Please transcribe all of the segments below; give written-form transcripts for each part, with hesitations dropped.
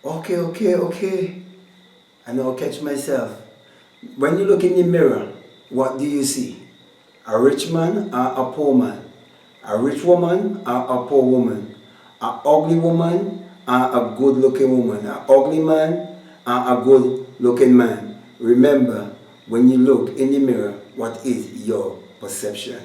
Okay. I now catch myself. When you look in the mirror, what do you see? A rich man or a poor man? A rich woman or a poor woman? A ugly woman or a good looking woman? A ugly man or a good looking man? Remember, when you look in the mirror, what is your perception?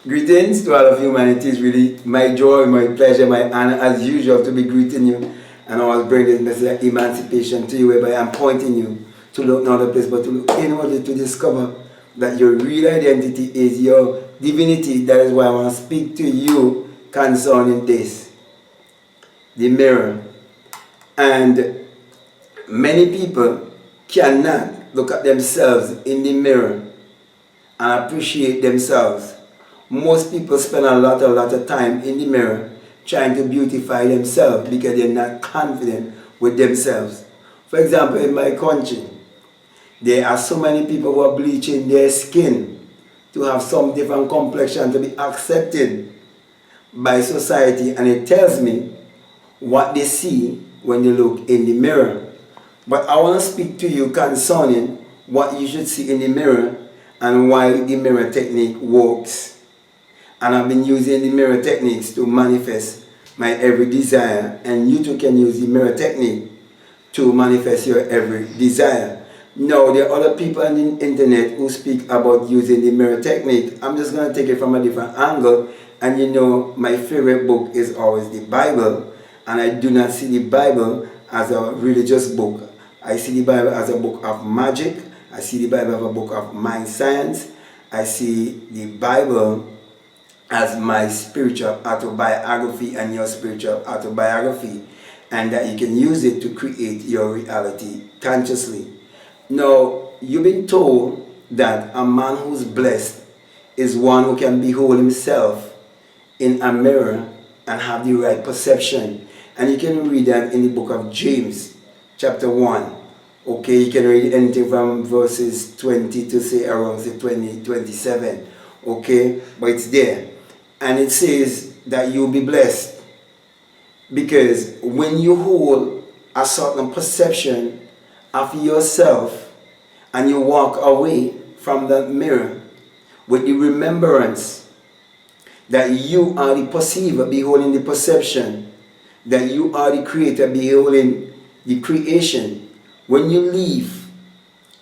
Greetings to all of humanity. It's really my joy, my pleasure, my honor as usual to be greeting you and always bring this message of emancipation to you, whereby I'm pointing you to look not a place but to look inwardly to discover that your real identity is your divinity. That is why I want to speak to you concerning this, the mirror. And many people cannot look at themselves in the mirror and appreciate themselves. Most people spend a lot of time in the mirror trying to beautify themselves because they're not confident with themselves. For example, in my country, there are so many people who are bleaching their skin to have some different complexion to be accepted by society, and it tells me what they see when they look in the mirror. But I want to speak to you concerning what you should see in the mirror and why the mirror technique works. And I've been using the mirror techniques to manifest my every desire, and you too can use the mirror technique to manifest your every desire. Now, there are other people on the internet who speak about using the mirror technique. I'm just going to take it from a different angle. And you know, my favorite book is always the Bible, and I do not see the Bible as a religious book. I see the Bible as a book of magic. I see the Bible as a book of mind science. I see the Bible as my spiritual autobiography and your spiritual autobiography, and that you can use it to create your reality consciously. Now, you've been told that a man who's blessed is one who can behold himself in a mirror and have the right perception. And you can read that in the book of James, chapter 1. Okay, you can read anything from verses 20 to say around say 27. Okay, but it's there. And it says that you'll be blessed because when you hold a certain perception of yourself and you walk away from the mirror with the remembrance that you are the perceiver beholding the perception, that you are the creator beholding the creation, when you leave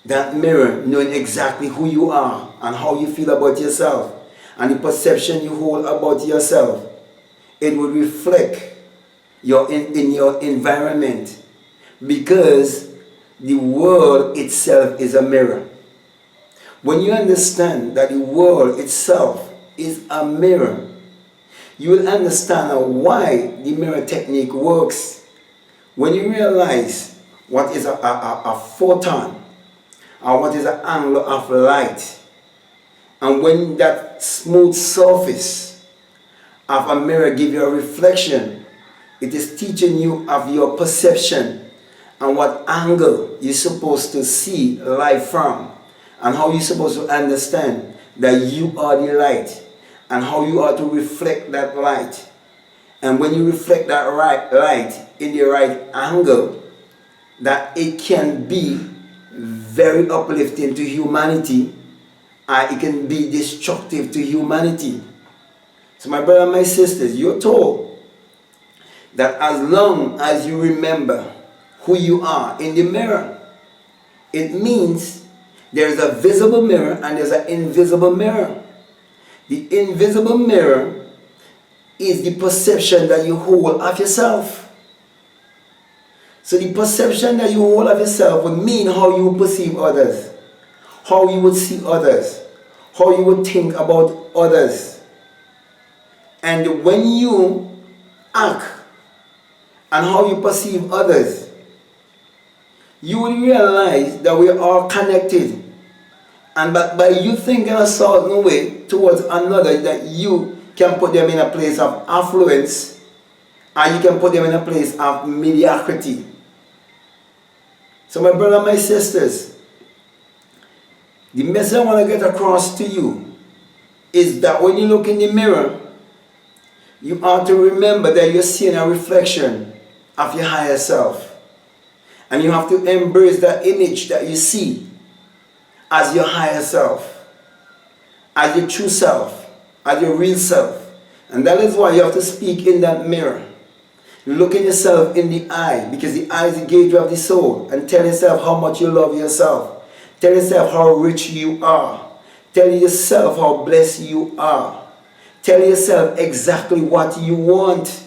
that mirror knowing exactly who you are and how you feel about yourself, and the perception you hold about yourself, it will reflect in your environment, because the world itself is a mirror. When you understand that the world itself is a mirror, you will understand why the mirror technique works. When you realize what is a photon, or what is an angle of light, and when that smooth surface of a mirror gives you a reflection, it is teaching you of your perception and what angle you're supposed to see light from, and how you're supposed to understand that you are the light and how you are to reflect that light. And when you reflect that light in the right angle, that it can be very uplifting to humanity, it can be destructive to humanity. So my brother and my sisters, you're told that as long as you remember who you are in the mirror, it means there's a visible mirror and there's an invisible mirror. The invisible mirror is the perception that you hold of yourself. So the perception that you hold of yourself would mean how you perceive others, how you would see others, how you would think about others. And when you act and how you perceive others, you will realize that we are all connected. And that by you thinking a certain way towards another, that you can put them in a place of affluence, and you can put them in a place of mediocrity. So my brother and my sisters, the message I want to get across to you is that when you look in the mirror, you ought to remember that you're seeing a reflection of your higher self. And you have to embrace that image that you see as your higher self, as your true self, as your real self. And that is why you have to speak in that mirror. Look at yourself in the eye, because the eye is the gateway of the soul, and tell yourself how much you love yourself. Tell yourself how rich you are. Tell yourself how blessed you are. Tell yourself exactly what you want.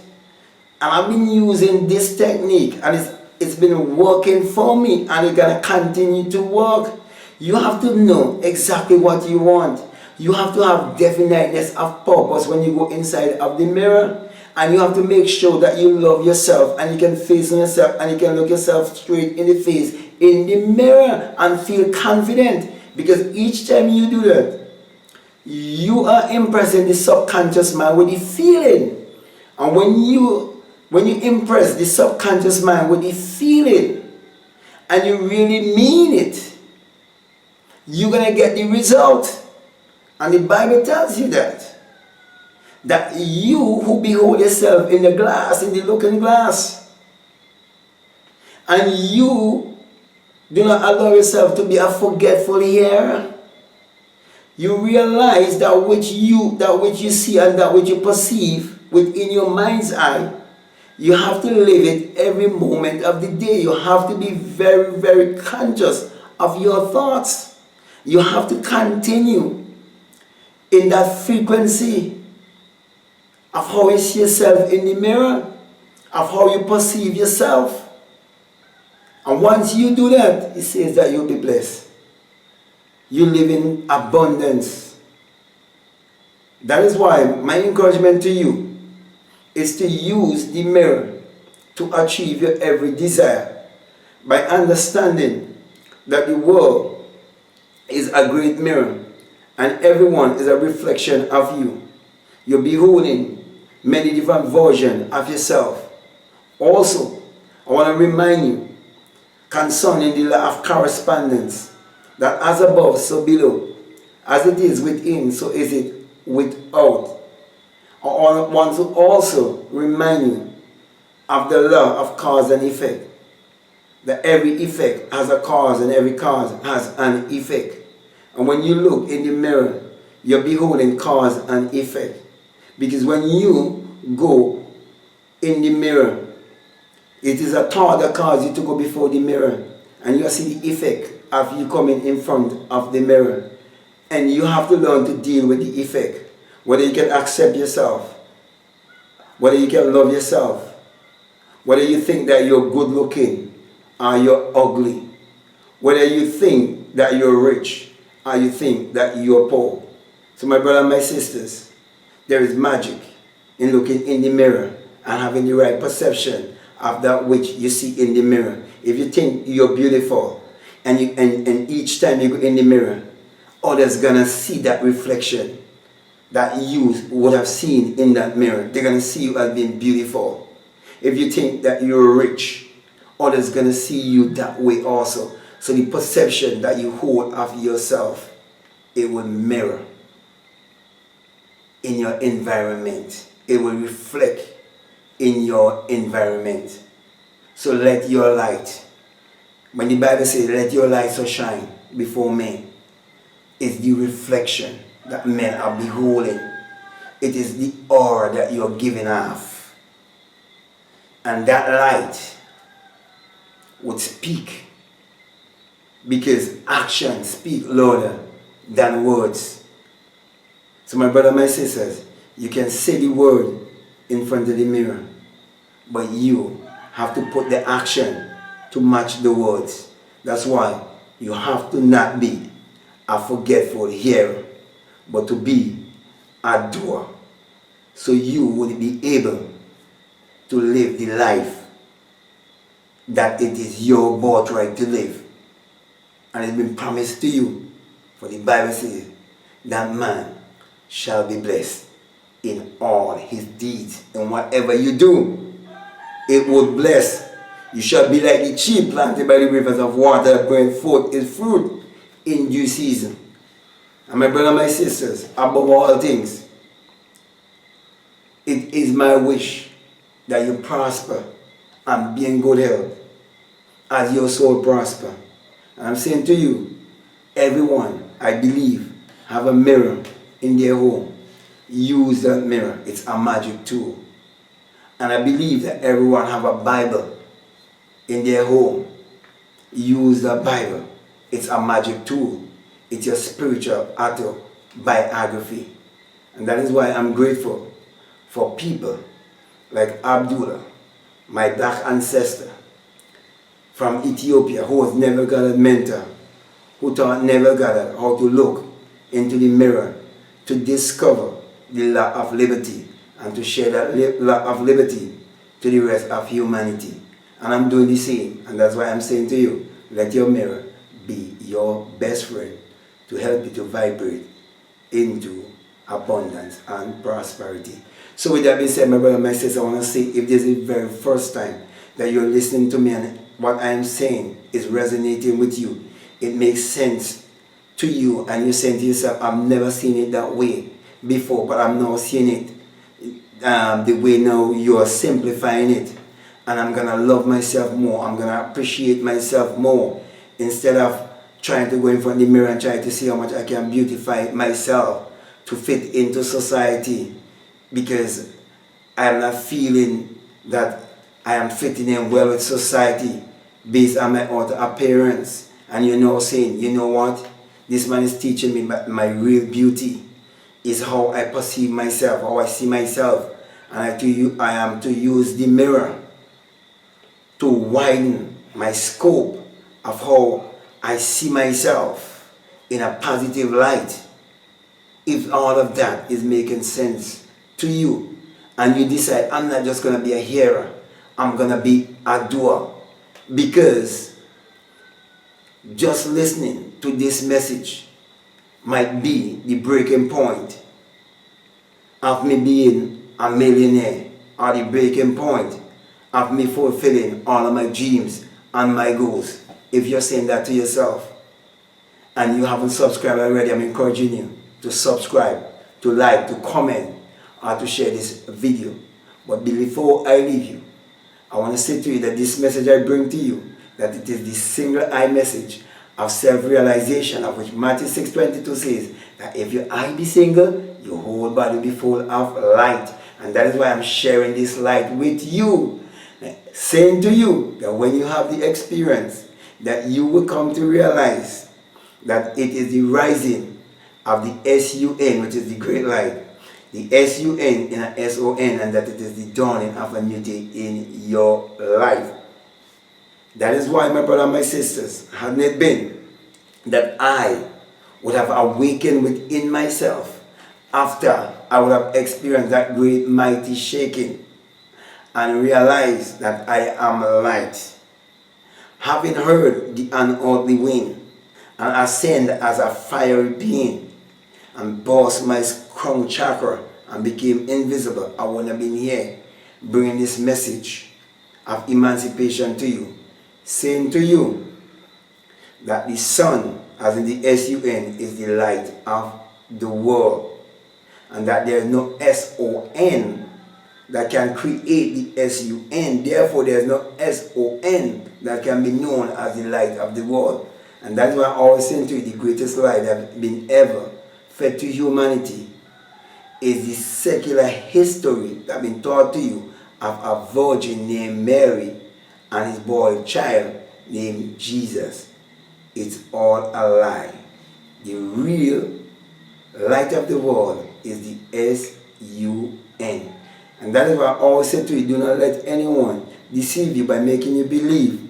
And I've been using this technique, and it's been working for me, and it's going to continue to work. You have to know exactly what you want. You have to have definiteness of purpose when you go inside of the mirror. And you have to make sure that you love yourself, and you can face on yourself, and you can look yourself straight in the face in the mirror and feel confident. Because each time you do that, you are impressing the subconscious mind with the feeling. And when you impress the subconscious mind with the feeling, and you really mean it, you're going to get the result. And the Bible tells you that you who behold yourself in the glass, in the looking glass, and you do not allow yourself to be a forgetful hearer, you realize that which you see and that which you perceive within your mind's eye, you have to live it every moment of the day. You have to be very, very conscious of your thoughts. You have to continue in that frequency of how you see yourself in the mirror, of how you perceive yourself. And once you do that, it says that you'll be blessed. You live in abundance. That is why my encouragement to you is to use the mirror to achieve your every desire, by understanding that the world is a great mirror and everyone is a reflection of you. You're beholding many different versions of yourself. Also, I want to remind you concerning the law of correspondence, that as above, so below, as it is within, so is it without. I want to also remind you of the law of cause and effect, that every effect has a cause and every cause has an effect. And when you look in the mirror, you're beholding cause and effect. Because when you go in the mirror, it is a thought that causes you to go before the mirror, and you see the effect of you coming in front of the mirror. And you have to learn to deal with the effect. Whether you can accept yourself, whether you can love yourself, whether you think that you're good looking or you're ugly, whether you think that you're rich or you think that you're poor. So my brother and my sisters, there is magic in looking in the mirror and having the right perception of that which you see in the mirror. If you think you're beautiful, and each time you go in the mirror, others gonna see that reflection that you would have seen in that mirror. They're gonna see you as being beautiful. If you think that you're rich, others gonna see you that way also. So the perception that you hold of yourself, it will mirror in your environment. It will reflect in your environment. So let your light, when the Bible says let your light so shine before men, it's the reflection that men are beholding. It is the aura that you're giving off. And that light would speak, because actions speak louder than words. So my brother, my sisters, you can say the word in front of the mirror, but you have to put the action to match the words. That's why you have to not be a forgetful hearer, but to be a doer. So you will be able to live the life that it is your birthright to live. And it's been promised to you. For the Bible says that man shall be blessed in all his deeds. And whatever you do, it will bless. You shall be like the tree planted by the rivers of water that bring forth its fruit in due season. And my brother and my sisters, above all things, it is my wish that you prosper and be in good health, as your soul prosper. And I'm saying to you, everyone, I believe, have a mirror in their home. Use that mirror. It's a magic tool. And I believe that everyone have a Bible in their home. Use the Bible. It's a magic tool. It's your spiritual autobiography. And that is why I'm grateful for people like Abdullah, my black ancestor from Ethiopia, who was Neville Goddard mentor, who taught Neville Goddard how to look into the mirror to discover the law of liberty and to share that law of liberty to the rest of humanity. And I'm doing the same, and that's why I'm saying to you, let your mirror be your best friend to help you to vibrate into abundance and prosperity. So with that being said, my brother and my sister, I want to say, if this is the very first time that you're listening to me and what I'm saying is resonating with you, it makes sense to you, and you're saying to yourself, I've never seen it that way before, but I'm now seeing it the way now you're simplifying it. And I'm going to love myself more. I'm going to appreciate myself more instead of trying to go in front of the mirror and try to see how much I can beautify myself to fit into society, because I am not feeling that I am fitting in well with society based on my outer appearance. And you're now saying, you know what? This man is teaching me my real beauty is how I perceive myself, how I see myself. And I am to use the mirror to widen my scope of how I see myself in a positive light. If all of that is making sense to you, and you decide, I'm not just going to be a hearer, I'm going to be a doer, because just listening to this message might be the breaking point of me being a millionaire, or the breaking point of me fulfilling all of my dreams and my goals. If you're saying that to yourself and you haven't subscribed already, I'm encouraging you to subscribe, to like, to comment, or to share this video. But before I leave you, I want to say to you that this message I bring to you, that it is the single eye message of self-realization, of which Matthew 6:22 says that if your eye be single, your whole body be full of light. And that is why I'm sharing this light with you, saying to you that when you have the experience, that you will come to realize that it is the rising of the S-U-N, which is the great light, the S-U-N in a S-O-N, and that it is the dawning of a new day in your life. That is why, my brother and my sisters, hadn't it been that I would have awakened within myself after I would have experienced that great mighty shaking and realized that I am light, having heard the unearthly wind and ascend as a fiery being and burst my crown chakra and became invisible, I wouldn't have been here bringing this message of emancipation to you, saying to you that the sun, as in the S-U-N, is the light of the world, and that there is no S-O-N that can create the S-U-N. Therefore, there is no S-O-N that can be known as the light of the world. And that's why I always say to you, the greatest light that has been ever fed to humanity is the secular history that has been taught to you of a virgin named Mary and his boy child named Jesus. It's all a lie. The real light of the world is the S-U-N. And that is why I always say to you, do not let anyone deceive you by making you believe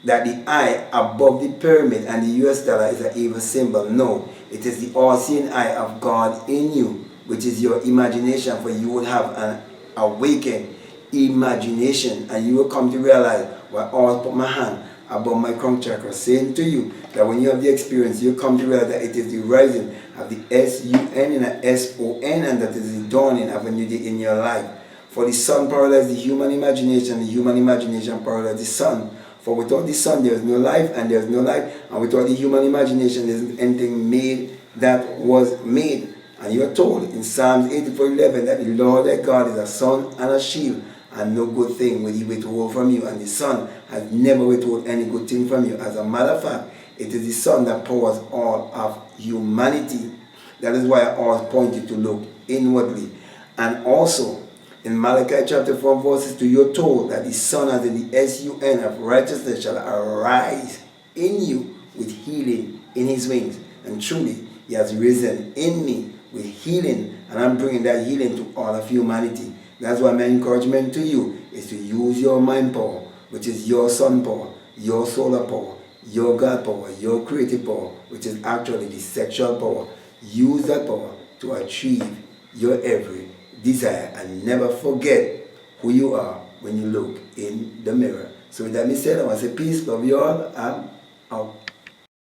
that the eye above the pyramid and the US dollar is an evil symbol. No, it is the all-seeing eye of God in you, which is your imagination, for you will have an awakened imagination, and you will come to realize, well, I always put my hand above my crown chakra, saying to you that when you have the experience, you come to realize that it is the rising of the S-U-N and the S-O-N, and that is the dawning of a new day in your life. For the sun paralyzes the human imagination paralyzes the sun. For without the sun, there is no life, and there is no life, and without the human imagination, there isn't anything made that was made. And you are told in Psalms 84:11 that the Lord thy God is a sun and a shield and no good thing will he withhold from you. And the Son has never withheld any good thing from you. As a matter of fact, it is the Son that powers all of humanity. That is why I always point you to look inwardly. And also, in Malachi chapter 4 verses 2, you're told that the Son, as in the S-U-N of righteousness, shall arise in you with healing in his wings. And truly, he has risen in me with healing, and I'm bringing that healing to all of humanity. That's why my encouragement to you is to use your mind power, which is your sun power, your solar power, your God power, your creative power, which is actually the sexual power. Use that power to achieve your every desire, and never forget who you are when you look in the mirror. So with that being said, I want to say peace, love you all, and out.